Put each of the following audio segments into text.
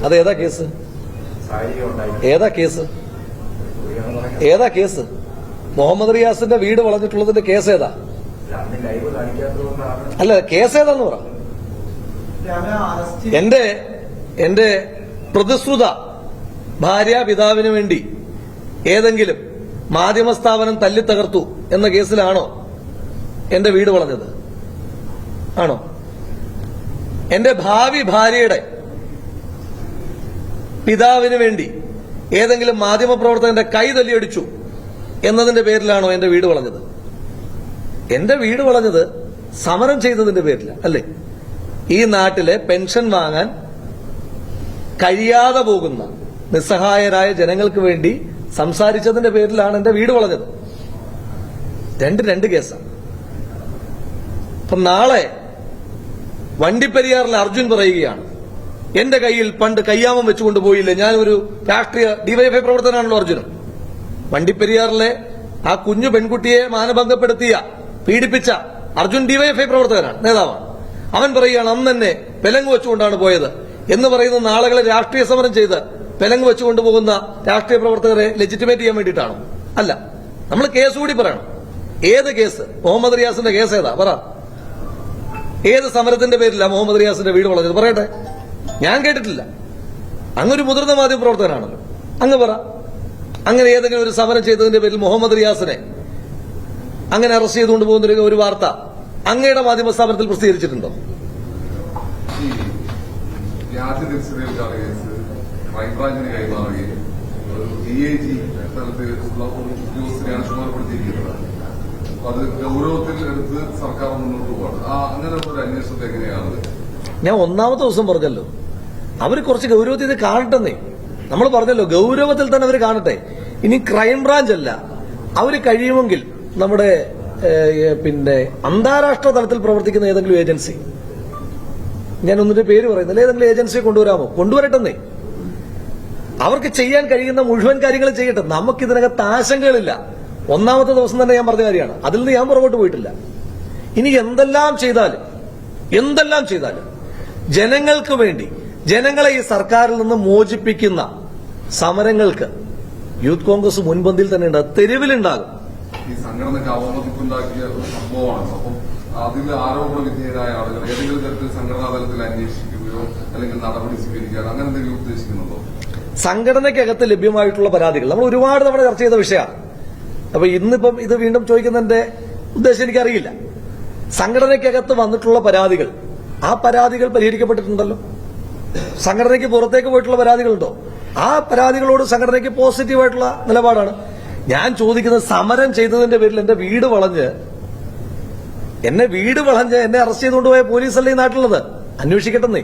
അത് ഏതാ കേസ്? ഏതാ കേസ്? മുഹമ്മദ് റിയാസിന്റെ വീട് വളഞ്ഞിട്ടുള്ളതിന്റെ കേസ് ഏതാ? അല്ല, കേസ് ഏതാന്ന് പറ. എന്റെ പ്രതിശ്രുത ഭാര്യാപിതാവിന് വേണ്ടി ഏതെങ്കിലും മാധ്യമ സ്ഥാപനം തല്ലിത്തകർത്തു എന്ന കേസിലാണോ എന്റെ വീട് വളഞ്ഞത്? ആണോ? എന്റെ ഭാവി ഭാര്യയുടെ പിതാവിന് വേണ്ടി ഏതെങ്കിലും മാധ്യമപ്രവർത്തകന്റെ കൈ തല്ലിയടിച്ചു എന്നതിന്റെ പേരിലാണോ എന്റെ വീട് വളഞ്ഞത്? എന്റെ വീട് വളഞ്ഞത് സമരം ചെയ്തതിന്റെ പേരില, അല്ലേ? ഈ നാട്ടിലെ പെൻഷൻ വാങ്ങാൻ കഴിയാതെ പോകുന്ന നിസ്സഹായരായ ജനങ്ങൾക്ക് വേണ്ടി സംസാരിച്ചതിന്റെ പേരിലാണ് എന്റെ വീട് വളഞ്ഞത്. രണ്ട് കേസാണ്. അപ്പം നാളെ വണ്ടിപ്പെരിയാറിലെ അർജുൻ പറയുകയാണ്, എന്റെ കയ്യിൽ പണ്ട് കയ്യാമം വെച്ചുകൊണ്ട് പോയില്ലേ, ഞാനൊരു രാഷ്ട്രീയ ഡിവൈഎഫ്ഐ പ്രവർത്തനാണല്ലോ അർജുനും. വണ്ടിപ്പെരിയാറിലെ ആ കുഞ്ഞു പെൺകുട്ടിയെ മാനഭംഗപ്പെടുത്തിയ, പീഡിപ്പിച്ച അർജുൻ ഡിവൈഎഫ്ഐ പ്രവർത്തകനാണ്, നേതാവാണ്. അവൻ പറയുകയാണ് അന്ന് തന്നെ പെലങ്ക് വെച്ചുകൊണ്ടാണ് പോയത് എന്ന് പറയുന്ന നാളുകളെ രാഷ്ട്രീയ സമരം ചെയ്ത് പെലങ്ക് വെച്ചുകൊണ്ട് പോകുന്ന രാഷ്ട്രീയ പ്രവർത്തകരെ ലെജിറ്റിമേറ്റ് ചെയ്യാൻ വേണ്ടിയിട്ടാണോ? അല്ല. നമ്മൾ കേസ് കൂടി പറയണം. ഏത് കേസ്? മുഹമ്മദ് റിയാസിന്റെ കേസ് ഏതാ? പറ. ഏത് സമരത്തിന്റെ പേരില്ല മുഹമ്മദ് റിയാസിന്റെ വീട് വളഞ്ഞത്? പറയട്ടെ. ഞാൻ കേട്ടിട്ടില്ല. അങ്ങൊരു മുതിർന്ന മാധ്യമ പ്രവർത്തകനാണല്ലോ, അങ്ങ് പറ. അങ്ങനെ ഏതെങ്കിലും ഒരു സമരം ചെയ്തതിന്റെ പേരിൽ മുഹമ്മദ് റിയാസിനെ അങ്ങനെ അറസ്റ്റ് ചെയ്തുകൊണ്ട് പോകുന്ന ഒരു വാർത്ത അങ്ങയുടെ മാധ്യമ സ്ഥാപനത്തിൽ പ്രസിദ്ധീകരിച്ചിട്ടുണ്ടോ? ക്രൈംബ്രാഞ്ചിന് കൈമാറുകയും DIG തലത്തിലുള്ള ഉദ്യോഗസ്ഥരെയാണ് ചുമതലപ്പെടുത്തിയിരിക്കുന്നത്. അത് ഗൗരവത്തിൽ എടുത്ത് സർക്കാർ മുന്നോട്ട് പോവാണ്. അങ്ങനെ ഒരു അന്വേഷണത്തെ എങ്ങനെയാണ്? ഞാൻ ഒന്നാമത്തെ ദിവസം പറഞ്ഞല്ലോ, അവർ കുറച്ച് ഗൗരവത്തിൽ ഇത് കാണട്ടെന്നേ. നമ്മൾ പറഞ്ഞല്ലോ ഗൗരവത്തിൽ തന്നെ അവർ കാണട്ടെ. ഇനി ക്രൈംബ്രാഞ്ച് അല്ല, അവര് കഴിയുമെങ്കിൽ നമ്മുടെ അന്താരാഷ്ട്ര തലത്തിൽ പ്രവർത്തിക്കുന്ന ഏതെങ്കിലും ഏജൻസി, ഞാൻ ഒന്നിന്റെ പേര് പറയുന്നില്ല, ഏതെങ്കിലും ഏജൻസിയെ കൊണ്ടുവരാമോ? കൊണ്ടുവരട്ടെന്നേ. അവർക്ക് ചെയ്യാൻ കഴിയുന്ന മുഴുവൻ കാര്യങ്ങളും ചെയ്യട്ടെ. നമുക്കിതിനകത്ത് ആശങ്കകളില്ല. ഒന്നാമത്തെ ദിവസം തന്നെ ഞാൻ പറഞ്ഞ കാര്യമാണ്. അതിൽ നിന്ന് ഞാൻ പുറകോട്ട് പോയിട്ടില്ല. ഇനി എന്തെല്ലാം ചെയ്താലും ജനങ്ങൾക്ക് വേണ്ടി, ജനങ്ങളെ ഈ സർക്കാരിൽ നിന്ന് മോചിപ്പിക്കുന്ന സമരങ്ങൾക്ക് യൂത്ത് കോൺഗ്രസ് മുൻപന്തിയിൽ തന്നെ ഉണ്ട്, തെരുവിലുണ്ടാകും. ഈ സംഘടനയ്ക്ക് അവമതിപ്പുണ്ടാക്കിയ ഒരു സംഭവമാണ്. അപ്പം അതിൽ ആരോപണ വിധേയരായ ആളുകൾ ഏതെങ്കിലും തരത്തിൽ സംഘടനാ തലത്തിൽ അന്വേഷിക്കുകയോ അല്ലെങ്കിൽ നടപടി സ്വീകരിക്കാൻ അങ്ങനെ എന്തെങ്കിലും ഉദ്ദേശിക്കുന്നുണ്ടോ? സംഘടനയ്ക്കകത്ത് ലഭ്യമായിട്ടുള്ള പരാതികൾ നമ്മൾ ഒരുപാട് തവണ ചർച്ച ചെയ്ത വിഷയമാണ്. അപ്പൊ ഇന്നിപ്പം ഇത് വീണ്ടും ചോദിക്കുന്നതിന്റെ ഉദ്ദേശം എനിക്കറിയില്ല. സംഘടനയ്ക്കകത്ത് വന്നിട്ടുള്ള പരാതികൾ, ആ പരാതികൾ പരിഹരിക്കപ്പെട്ടിട്ടുണ്ടല്ലോ. സംഘടനയ്ക്ക് പുറത്തേക്ക് പോയിട്ടുള്ള പരാതികളുണ്ടോ? ആ പരാതികളോട് സംഘടനയ്ക്ക് പോസിറ്റീവായിട്ടുള്ള നിലപാടാണ്. ഞാൻ ചോദിക്കുന്നത്, സമരം ചെയ്തതിന്റെ പേരിൽ എന്നെ വീട് വളഞ്ഞ് എന്നെ അറസ്റ്റ് ചെയ്തുകൊണ്ട് പോയ പോലീസല്ലേ ഈ നാട്ടിലുള്ളത്? അന്വേഷിക്കട്ടെന്നേ.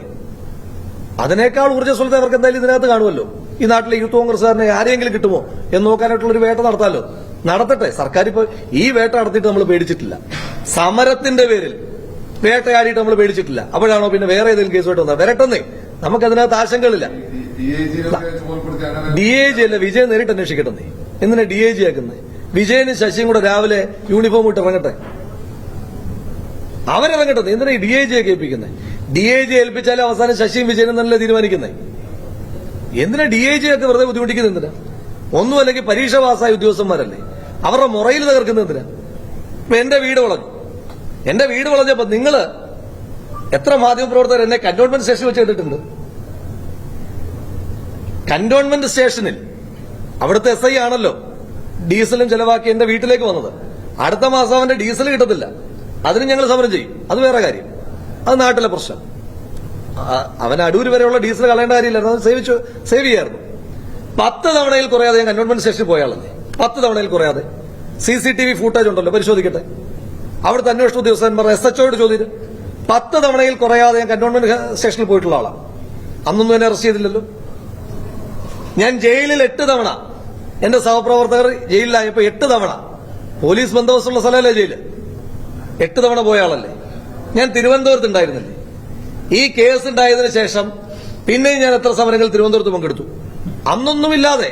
അതിനേക്കാൾ ഊർജ്ജസ്വലത അവർക്ക് എന്തായാലും ഇതിനകത്ത് കാണുമല്ലോ. ഈ നാട്ടിലെ യൂത്ത് കോൺഗ്രസ്സുകാരനെ ആരെങ്കിലും കിട്ടുമോ എന്ന് നോക്കാനായിട്ടുള്ളൊരു വേട്ട നടത്താമല്ലോ. നടത്തട്ടെ. സർക്കാർ ഇപ്പോൾ ഈ വേട്ട നടത്തിയിട്ട് നമ്മൾ പേടിച്ചിട്ടില്ല. സമരത്തിന്റെ പേരിൽ വേട്ടയാടിയിട്ട് നമ്മൾ പേടിച്ചിട്ടില്ല. അപ്പോഴാണോ പിന്നെ വേറെ ഏതെങ്കിലും കേസുമായിട്ട് വന്നത്? വരട്ടെന്നേ. നമുക്കതിനകത്ത് ആശങ്കകളില്ല. DIG അല്ല, വിജയൻ നേരിട്ട് അന്വേഷിക്കട്ടെന്നേ. എന്തിനാ DIG ആക്കുന്നത്? വിജയനും ശശിയും കൂടെ രാവിലെ യൂണിഫോം ഇട്ട് ഇറങ്ങട്ടെ. അവരിറങ്ങട്ടെ. എന്തിനാ ഈ DIG ഒക്കെ ഏൽപ്പിക്കുന്നത്? DIG ഏൽപ്പിച്ചാലും അവസാനം ശശിയും വിജയനും തന്നെ തീരുമാനിക്കുന്നത്. എന്തിനാ DIG ഒക്കെ വെറുതെ ബുദ്ധിമുട്ടിക്കുന്നത്? എന്തിനാ? ഒന്നും അല്ലെങ്കിൽ പരീക്ഷ പാസ്സായ ഉദ്യോഗസ്ഥന്മാരല്ലേ, അവരുടെ മുറയിൽ തകർക്കുന്നത് എന്തിനാ? ഇപ്പൊ എന്റെ വീട് വളഞ്ഞപ്പോ നിങ്ങള് എത്ര മാധ്യമപ്രവർത്തകർ എന്നെ കന്റോൺമെന്റ് സ്റ്റേഷനിൽ വെച്ച് കണ്ടിട്ടുണ്ട്? കന്റോൺമെന്റ് സ്റ്റേഷനിൽ അവിടുത്തെ SI ആണല്ലോ ഡീസലും ചെലവാക്കി എന്റെ വീട്ടിലേക്ക് വന്നത്. അടുത്ത മാസം അവന്റെ ഡീസൽ കിട്ടത്തില്ല. അതിന് ഞങ്ങൾ സമരം ചെയ്യും. അത് വേറെ കാര്യം. അത് നാട്ടിലെ പ്രശ്നം. അവൻ അടൂര് വരെയുള്ള ഡീസൽ കളയേണ്ട കാര്യമില്ലായിരുന്നു. അത് സേവ് ചെയ്യായിരുന്നു. 10 തവണയിൽ കുറയാതെ ഞാൻ കന്റോൺമെന്റ് സ്റ്റേഷനിൽ പോയാളല്ലേ. 10 തവണയിൽ കുറയാതെ. CCTV ഫൂട്ടേജ് ഉണ്ടല്ലോ, പരിശോധിക്കട്ടെ. അവിടുത്തെ അന്വേഷണ ഉദ്യോഗസ്ഥന്മാർ SHOയോട് ചോദിച്ചു. 10 തവണയിൽ കുറയാതെ ഞാൻ കന്റോൺമെന്റ് സ്റ്റേഷനിൽ പോയിട്ടുള്ള ആളാണ്. അന്നൊന്നും എന്നെ അറസ്റ്റ് ചെയ്തില്ലല്ലോ. ഞാൻ ജയിലിൽ 8 തവണ, എന്റെ സഹപ്രവർത്തകർ ജയിലിലായപ്പോ 8 തവണ, പോലീസ് ബന്ദോബസ്തുള്ള സ്ഥലമല്ലേ ജയില്, 8 തവണ പോയ ആളല്ലേ. ഞാൻ തിരുവനന്തപുരത്ത് ഉണ്ടായിരുന്നില്ലേ? ഈ കേസ് ഉണ്ടായതിനു ശേഷം പിന്നെയും ഞാൻ എത്ര സമരങ്ങൾ തിരുവനന്തപുരത്ത് പങ്കെടുത്തു. അന്നൊന്നുമില്ലാതെ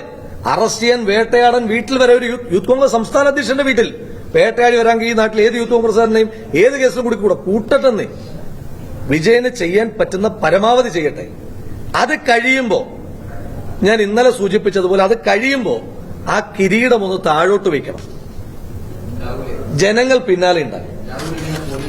അറസ്റ്റ് ചെയ്യാൻ, വേട്ടയാടാൻ വീട്ടിൽ വരെ ഒരു യൂത്ത് കോൺഗ്രസ് സംസ്ഥാന അധ്യക്ഷന്റെ വീട്ടിൽ വേട്ടയാടി വരാമെങ്കിൽ ഈ നാട്ടിൽ ഏത് യൂത്ത് കോൺഗ്രസ്സുകാരനെയും ഏത് കേസിലും കൂടി കൂടെ കൂട്ടട്ടെന്നേ. വിജയന് ചെയ്യാൻ പറ്റുന്ന പരമാവധി ചെയ്യട്ടെ. അത് കഴിയുമ്പോ ഞാൻ ഇന്നലെ സൂചിപ്പിച്ചതുപോലെ അത് കഴിയുമ്പോ ആ കിരീടം ഒന്ന് താഴോട്ട് വെക്കണം. ജനങ്ങൾ പിന്നാലെ ഉണ്ടാകും.